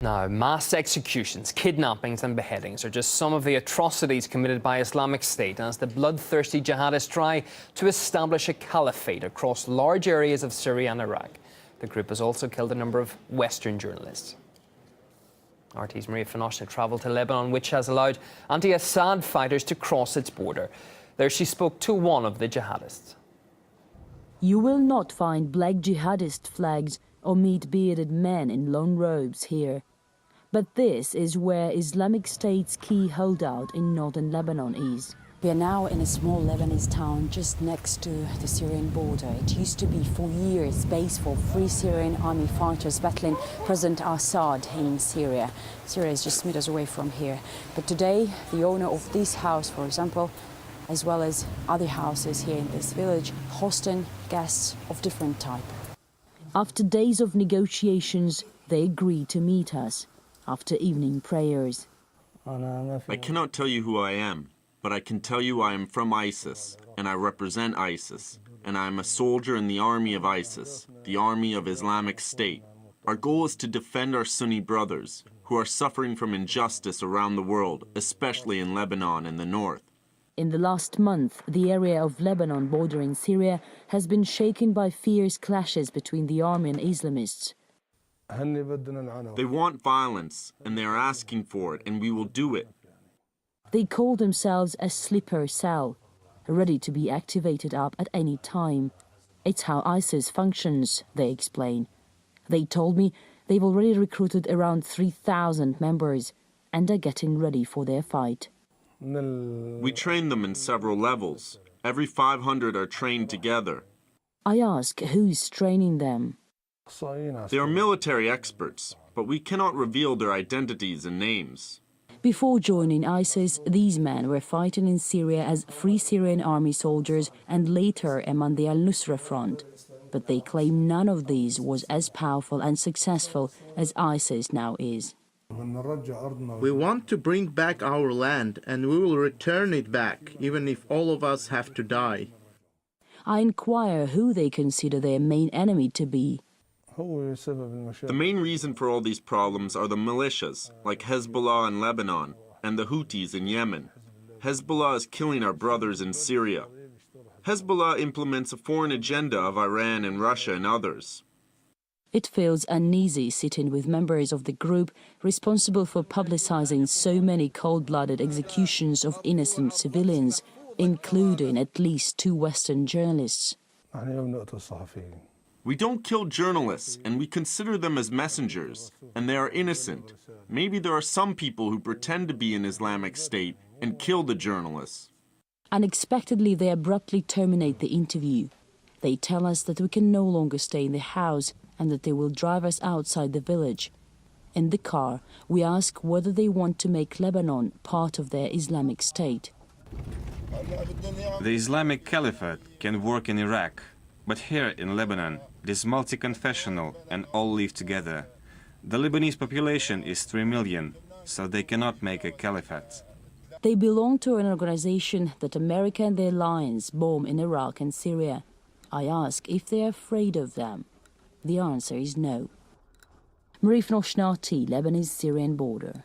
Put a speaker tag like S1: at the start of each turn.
S1: Now, mass executions, kidnappings and beheadings are just some of the atrocities committed by Islamic State as the bloodthirsty jihadists try to establish a caliphate across large areas of Syria and Iraq. The group has also killed a number of Western journalists. RT's Maria Finoshna travelled to Lebanon, which has allowed anti-Assad fighters to cross its border. There she spoke to one of the jihadists.
S2: You will not find black jihadist flags or meet bearded men in long robes here. But this is where Islamic State's key holdout in northern Lebanon is.
S3: We are now in a small Lebanese town just next to the Syrian border. It used to be for years base for Free Syrian Army fighters battling President Assad in Syria. Syria is just meters away from here. But today, the owner of this house, for example, as well as other houses here in this village, hosting guests of different type.
S2: After days of negotiations, they agreed to meet us after evening prayers.
S4: I cannot tell you who I am, but I can tell you I am from ISIS, and I represent ISIS, and I am a soldier in the army of ISIS, the army of Islamic State. Our goal is to defend our Sunni brothers, who are suffering from injustice around the world, especially in Lebanon and the north.
S2: In the last month, the area of Lebanon bordering Syria has been shaken by fierce clashes between the army and Islamists.
S4: They want violence, and they are asking for it, and we will do it.
S2: They call themselves a sleeper cell, ready to be activated up at any time. It's how ISIS functions, they explain. They told me they've already recruited around 3,000 members and are getting ready for their fight.
S4: We train them in several levels. Every 500 are trained together.
S2: I ask who's training them.
S4: They are military experts, but we cannot reveal their identities and names.
S2: Before joining ISIS, these men were fighting in Syria as Free Syrian Army soldiers and later among the al-Nusra Front. But they claim none of these was as powerful and successful as ISIS now is.
S5: We want to bring back our land, and we will return it back, even if all of us have to die.
S2: I inquire who they consider their main enemy to be.
S4: The main reason for all these problems are the militias, like Hezbollah in Lebanon, and the Houthis in Yemen. Hezbollah is killing our brothers in Syria. Hezbollah implements a foreign agenda of Iran and Russia and others.
S2: It feels uneasy sitting with members of the group responsible for publicizing so many cold-blooded executions of innocent civilians, including at least 2 Western journalists.
S4: We don't kill journalists, and we consider them as messengers, and they are innocent. Maybe there are some people who pretend to be in Islamic State and kill the journalists.
S2: Unexpectedly, they abruptly terminate the interview. They tell us that we can no longer stay in the house and that they will drive us outside the village. In the car, we ask whether they want to make Lebanon part of their Islamic State.
S6: The Islamic Caliphate can work in Iraq, but here in Lebanon, it is multi-confessional and all live together. The Lebanese population is 3 million, so they cannot make a caliphate.
S2: They belong to an organization that America and their allies bomb in Iraq and Syria. I ask if they are afraid of them. The answer is no. Maria Finoshna, Lebanese-Syrian border.